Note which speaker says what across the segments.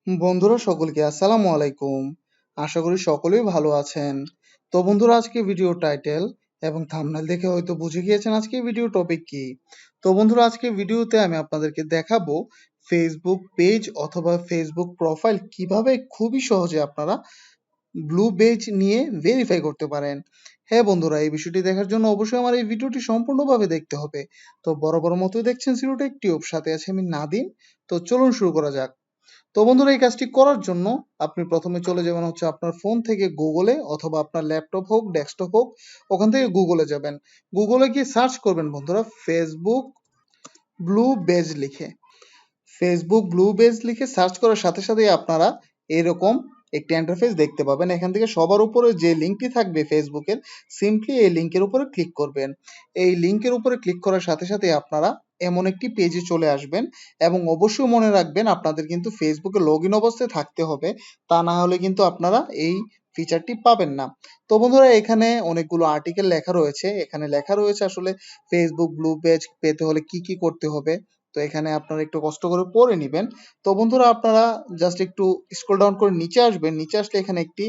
Speaker 1: বন্ধুরা সকলকে আসসালামু আলাইকুম। আশা করি সকলেই ভালো আছেন। তো বন্ধুরা আজকে ভিডিও টাইটেল এবং থাম্বনেল দেখে হয়তো বুঝে গিয়েছেন আজকে ভিডিও টপিক কি। তো বন্ধুরা আজকে ভিডিওতে আমি আপনাদেরকে দেখাবো ফেসবুক পেজ অথবা ফেসবুক প্রোফাইল কিভাবে খুবই সহজে আপনারা ব্লু বেজ নিয়ে ভেরিফাই করতে পারেন। হ্যাঁ বন্ধুরা, এই বিষয়টি দেখার জন্য অবশ্যই আমার এই ভিডিওটি সম্পূর্ণভাবে দেখতে হবে। তো বরাবর মতোই দেখছেন জিরো টেক টিউব, সাথে আছে আমি নাদিম। তো চলুন শুরু করা যাক। তো বন্ধুরা এই কাজটি করার জন্য আপনি প্রথমে চলে যাবেন হচ্ছে আপনার ফোন থেকে গুগলে, অথবা আপনার ল্যাপটপ হোক ডেস্কটপ হোক, ওখান থেকে গুগলে যাবেন। গুগলে গিয়ে সার্চ করবেন বন্ধুরা ফেসবুক ব্লু বেজ লিখে। ফেসবুক ব্লু বেজ লিখে সার্চ করার সাথে সাথেই আপনারা এরকম একটি ইন্টারফেস দেখতে পাবেন। এখান থেকে সবার উপরে যে লিঙ্কটি থাকবে ফেসবুকের, সিম্পলি এই লিঙ্কের উপরে ক্লিক করবেন। এই লিঙ্কের উপরে ক্লিক করার সাথে সাথে আপনারা এমন একটি পেজে চলে আসবেন, এবং অবশ্যই মনে রাখবেন আপনাদের কিন্তু ফেসবুকে লগ ইন অবস্থায় থাকতে হবে, তা না হলে কিন্তু আপনারা এই ফিচারটি পাবেন না। তো বন্ধুরা এখানে অনেকগুলো আর্টিকেল লেখা রয়েছে। এখানে লেখা রয়েছে আসলে ফেসবুক ব্লু পেজ পেতে হলে কি কি করতে হবে। তো এখানে আপনারা একটু কষ্ট করে পড়ে নিবেন। তো বন্ধুরা আপনারা জাস্ট একটু স্ক্রল ডাউন করে নিচে আসবেন। নিচে আসলে এখানে একটি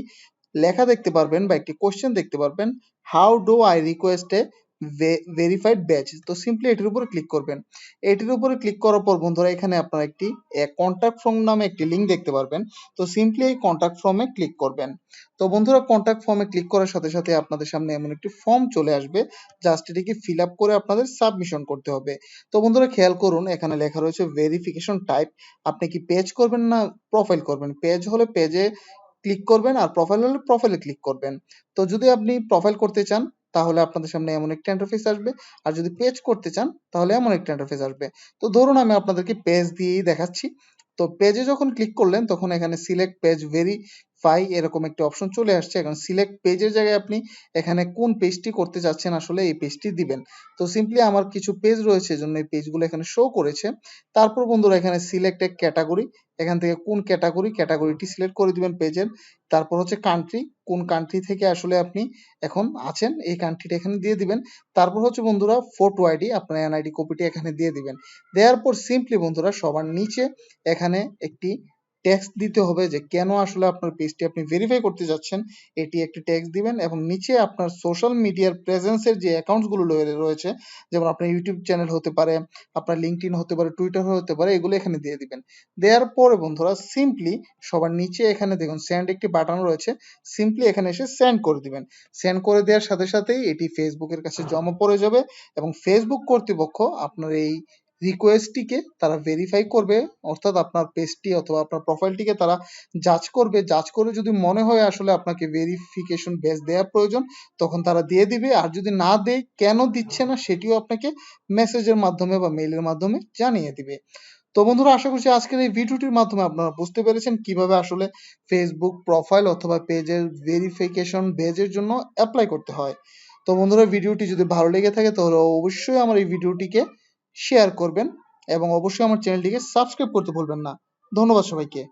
Speaker 1: লেখা দেখতে পারবেন বা একটি কোশ্চেন দেখতে পারবেন, how do I request A verified batch. তো সিম্পলি এটির উপরে ক্লিক করবেন। এটির উপরে ক্লিক করার পর বন্ধুরা এখানে আপনারা একটি কন্ট্যাক্ট ফর্ম নামে একটি লিঙ্ক দেখতে পারবেন। তো সিম্পলি এই কন্ট্যাক্ট ফর্মে ক্লিক করবেন। তো বন্ধুরা কন্ট্যাক্ট ফর্মে ক্লিক করার সাথে সাথে আপনাদের সামনে এমন একটি ফর্ম চলে আসবে, জাস্ট এটিকে ফিল আপ করে আপনাদের সাবমিশন করতে হবে। তো বন্ধুরা খেয়াল করুন এখানে লেখা রয়েছে ভেরিফিকেশন টাইপ। আপনি কি পেজ করবেন না প্রোফাইল করবেন? পেজ হলে পেজে ক্লিক করবেন, আর প্রোফাইল হলে প্রোফাইলে ক্লিক করবেন। তো যদি আপনি প্রোফাইল করতে চান তাহলে আপনাদের সামনে এমন একটা ইন্টারফেস আসবে, আর যদি পেজ করতে চান তাহলে এমন একটা ইন্টারফেস আসবে। তো ধরুন আমি আপনাদেরকে পেজ দিয়েই দেখাচ্ছি। তো পেজে যখন ক্লিক করলেন তখন এখানে সিলেক্ট পেজ ভেরিফাই এরকম একটা অপশন চলে আসছে। এখন সিলেক্ট পেজের জায়গায় আপনি এখানে কোন পেজটি করতে চাচ্ছেন আসলে এই পেজটি দিবেন। তো সিম্পলি আমার কিছু পেজ রয়েছে এজন্য এই পেজগুলো এখানে শো করেছে। তারপর বন্ধুরা এখানে সিলেক্ট এ ক্যাটাগরি, এখান থেকে কোন ক্যাটাগরিটি সিলেক্ট করে দিবেন পেজের। তারপর হচ্ছে কান্ট্রি, কোন কান্ট্রি থেকে আসলে আপনি এখন আছেন এই কান্ট্রিটা এখানে দিয়ে দিবেন। তারপর হচ্ছে বন্ধুরা ফটো আইডি, আপনার এনআইডি কপিটি এখানে দিয়ে দিবেন। দেওয়ার পর সিম্পলি বন্ধুরা সবার নিচে এখানে একটি টেক্সট দিতে হবে যে কেন আসলে আপনার পেজটি আপনি ভেরিফাই করতে যাচ্ছেন, এটি একটি টেক্সট দিবেন। এবং নিচে আপনার সোশ্যাল মিডিয়ার প্রেজেন্সের যে অ্যাকাউন্টসগুলো রয়েছে, যেমন আপনার ইউটিউব চ্যানেল হতে পারে, আপনার লিঙ্কডইন হতে পারে, টুইটার হতে পারে, এগুলো এখানে দিয়ে দিবেন। দেওয়ার পরে বন্ধুরা সিম্পলি সবার নিচে এখানে দেখুন সেন্ড একটি বাটন রয়েছে, সিম্পলি এখানে এসে সেন্ড করে দিবেন। সেন্ড করে দেওয়ার সাথে সাথেই এটি ফেসবুকের কাছে জমা পড়ে যাবে, এবং ফেসবুক কর্তৃপক্ষ আপনার এই রিকোয়েস্টটিকে তারা ভেরিফাই করবে, অর্থাৎ আপনার পেজটি অথবা আপনার প্রোফাইলটিকে তারা জাজ করবে। জাজ করে যদি মনে হয় আসলে আপনাকে ভেরিফিকেশন বেজ দেওয়ার প্রয়োজন, তখন তারা দিয়ে দিবে। আর যদি না দেয়, কেন দিচ্ছে না সেটিও আপনাকে মেসেজের মাধ্যমে বা মেইলের মাধ্যমে জানিয়ে দিবে। তো বন্ধুরা আশা করছি আজকের এই ভিডিওটির মাধ্যমে আপনারা বুঝতে পেরেছেন কিভাবে আসলে ফেসবুক প্রোফাইল অথবা পেজের ভেরিফিকেশন বেজের জন্য অ্যাপ্লাই করতে হয়। তো বন্ধুরা ভিডিওটি যদি ভালো লেগে থাকে তাহলে অবশ্যই আমার এই ভিডিওটিকে শেয়ার করবেন, এবং অবশ্যই আমার চ্যানেলটিকে সাবস্ক্রাইব করতে ভুলবেন না। ধন্যবাদ সবাইকে।